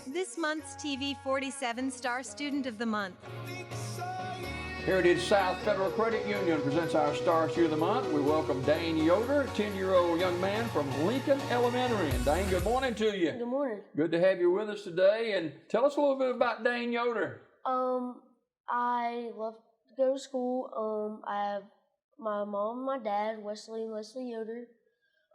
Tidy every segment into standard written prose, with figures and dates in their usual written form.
This month's TV 47 Star Student of the Month. Heritage South Federal Credit Union presents our Star Student of the Month. We welcome Dayne Yoder, 10-year-old young man from Lincoln Elementary. And Dayne, good morning to you. Good morning. Good to have you with us today. And tell us a little bit about Dayne Yoder. I love to go to school. I have my mom and my dad, Wesley and Leslie Yoder.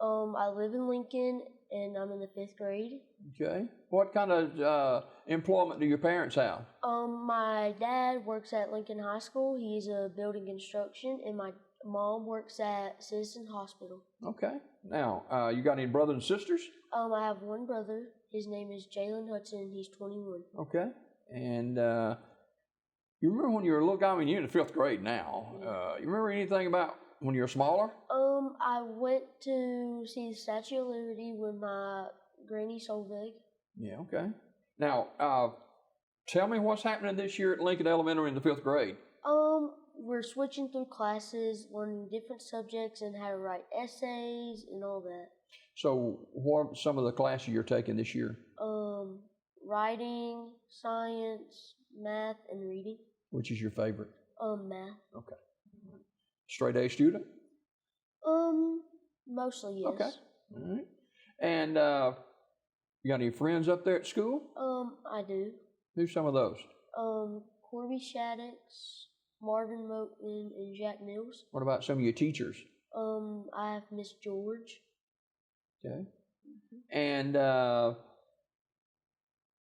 I live in Lincoln, and I'm in the 5th grade. Okay. What kind of employment do your parents have? My dad works at Lincoln High School. He's a building construction, and my mom works at Citizen Hospital. Okay. Now, you got any brothers and sisters? I have one brother. His name is Jalen Hudson. He's 21. Okay. And you remember when you were a little guy? I mean, you're in the 5th grade now. You remember anything about when you were smaller? I went to see the Statue of Liberty with my granny Solveig. Yeah, okay. Now, tell me what's happening this year at Lincoln Elementary in the 5th grade. We're switching through classes, learning different subjects and how to write essays and all that. So what are some of the classes you're taking this year? Writing, science, math, and reading. Which is your favorite? Math. Okay. Straight A student? Mostly, yes. Okay. All right. And you got any friends up there at school? I do. Who's some of those? Corby Shaddix, Marvin Moten, and Jack Mills. What about some of your teachers? I have Miss George. Okay. Mm-hmm. And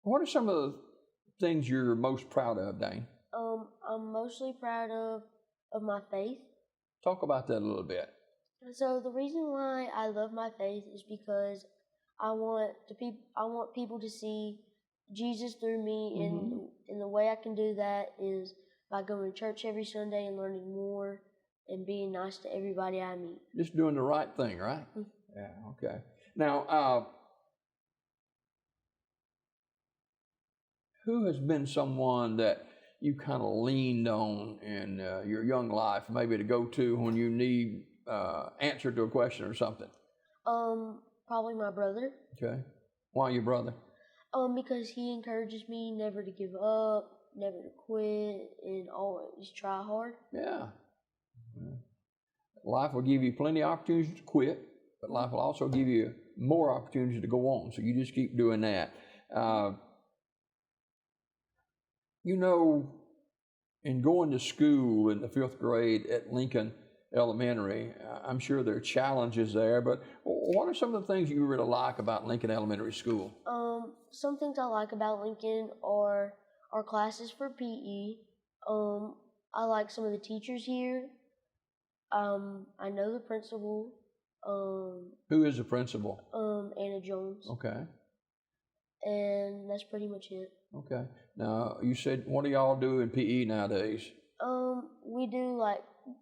what are some of the things you're most proud of, Dayne? I'm mostly proud of my faith. Talk about that a little bit. So the reason why I love my faith is because I want people to see Jesus through me, Mm-hmm. and the way I can do that is by going to church every Sunday and learning more and being nice to everybody I meet. Just doing the right thing, right? Mm-hmm. Yeah, okay. Now, who has been someone that you kind of leaned on in your young life, maybe to go to when you need answer to a question or something? Probably my brother. Okay. Why your brother? Because he encourages me never to give up, never to quit, and always try hard. Yeah. Life will give you plenty of opportunities to quit, but life will also give you more opportunities to go on. So you just keep doing that. You know, in going to school in the 5th grade at Lincoln Elementary, I'm sure there are challenges there, but what are some of the things you really like about Lincoln Elementary School? Some things I like about Lincoln are our classes for PE. I like some of the teachers here. I know the principal. Who is the principal? Anna Jones. Okay. And that's pretty much it. Okay. Now, you said, what do y'all do in PE nowadays?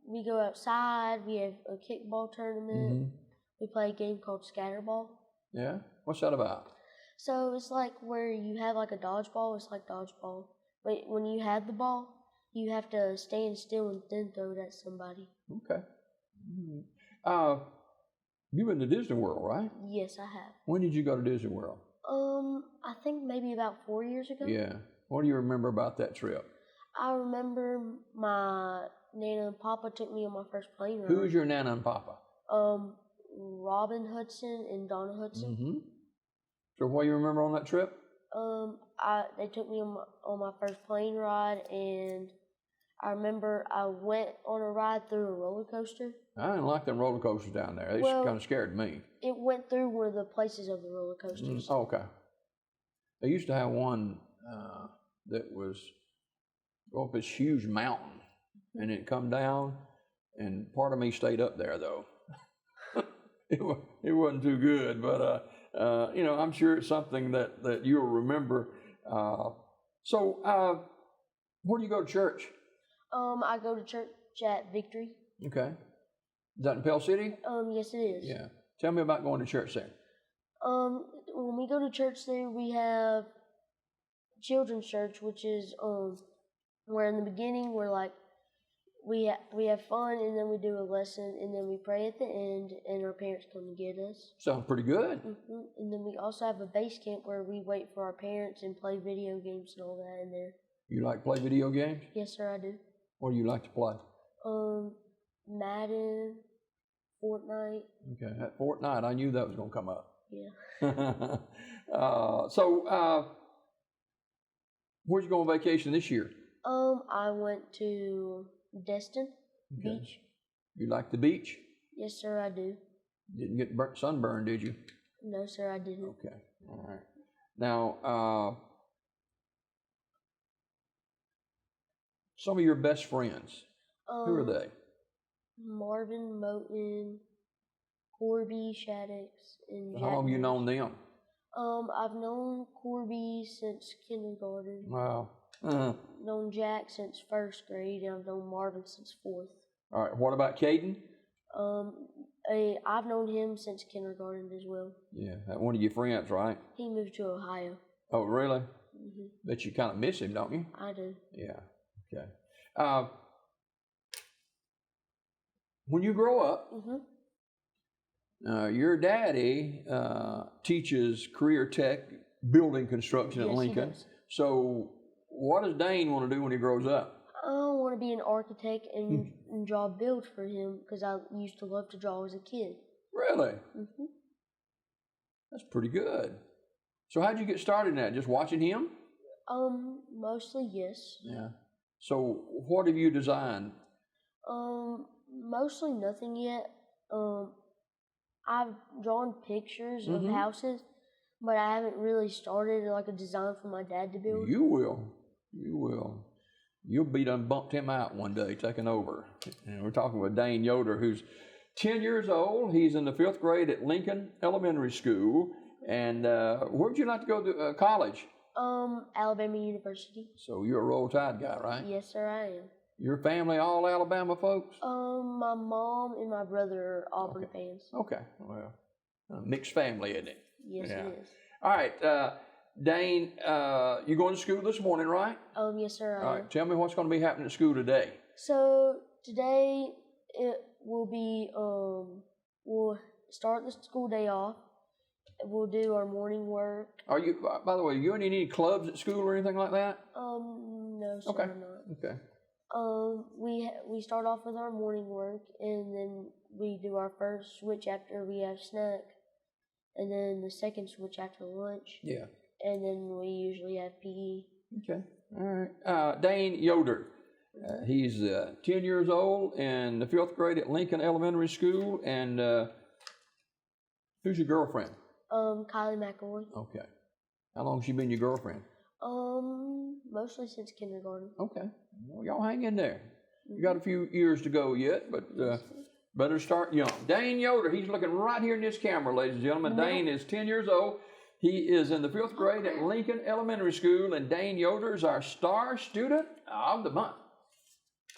We go outside, we have a kickball tournament, Mm-hmm. We play a game called Scatterball. Yeah? What's that about? So it's like where you have like a dodgeball, it's like dodgeball. But when you have the ball, you have to stand still and then throw it at somebody. Okay. Mm-hmm. You've been to Disney World, right? Yes, I have. When did you go to Disney World? I think maybe about 4 years ago. Yeah. What do you remember about that trip? I remember my Nana and Papa took me on my first plane ride. Who is your Nana and Papa? Robin Hudson and Donna Hudson. Mm-hmm. So what do you remember on that trip? They took me on my first plane ride, and I remember I went on a ride through a roller coaster. I didn't like them roller coasters down there. They kind of scared me. It went through one of the places of the roller coasters. Oh, okay. They used to have one that was up this huge mountain, and it come down, and part of me stayed up there, though. It wasn't too good, but I'm sure it's something that you'll remember. So where do you go to church? I go to church at Victory. Okay. Is that in Pell City? Yes, it is. Yeah. Tell me about going to church there. When we go to church there, we have children's church, which is where in the beginning we have fun, and then we do a lesson, and then we pray at the end, and our parents come and get us. Sounds pretty good. And then we also have a base camp where we wait for our parents and play video games and all that in there. You like to play video games? Yes, sir, I do. What do you like to play? Madden, Fortnite. Okay, at Fortnite, I knew that was going to come up. Yeah. Where'd you go on vacation this year? I went to Destin Beach. You like the beach? Yes, sir, I do. Didn't get sunburned, did you? No, sir, I didn't. Okay, all right. Now, some of your best friends, who are they? Marvin, Moten, Corby, Shaddix, and Jack. How long have you known them? I've known Corby since kindergarten. Wow. Known Jack since 1st grade, and I've known Marvin since 4th. All right. What about Caden? I've known him since kindergarten as well. Yeah, that one of your friends, right? He moved to Ohio. Oh, really? Bet you kind of miss him, don't you? I do. Yeah. Okay. When you grow up, your daddy teaches career tech building construction at Lincoln. He does. So what does Dayne want to do when he grows up? I want to be an architect and draw build for him because I used to love to draw as a kid. Really? That's pretty good. So how'd you get started in that? Just watching him? Mostly yes. Yeah. So what have you designed? Mostly nothing yet. I've drawn pictures of houses, but I haven't really started like a design for my dad to build. You will. You'll be done bumped him out one day, taking over. And we're talking with Dayne Yoder, who's 10 years old. He's in the 5th grade at Lincoln Elementary School. And where'd you like to go to college? Alabama University. So you're a Roll Tide guy, right? Yes, sir, I am. Your family all Alabama folks? My mom and my brother are Auburn fans. Okay, well, mixed family, isn't it? Yes, it is. All right, Dayne, you going to school this morning, right? Yes, sir, I am. All right, tell me what's going to be happening at school today. So today it will be, we'll start the school day off. We'll do our morning work. Are you, by the way, are you in any clubs at school or anything like that? No, sir, okay. I'm not. Okay. We start off with our morning work, and then we do our first switch after we have snack, and then the second switch after lunch. Yeah. And then we usually have PE. Okay. All right. Dayne Yoder. He's 10 years old in the 5th grade at Lincoln Elementary School. And who's your girlfriend? Kylie McElroy. Okay. How long has she been your girlfriend? Mostly since kindergarten. Okay. Well, y'all hang in there. You got a few years to go yet, but better start young. Dayne Yoder, he's looking right here in this camera, ladies and gentlemen. Dayne is 10 years old. He is in the 5th grade at Lincoln Elementary School, and Dayne Yoder is our star student of the month.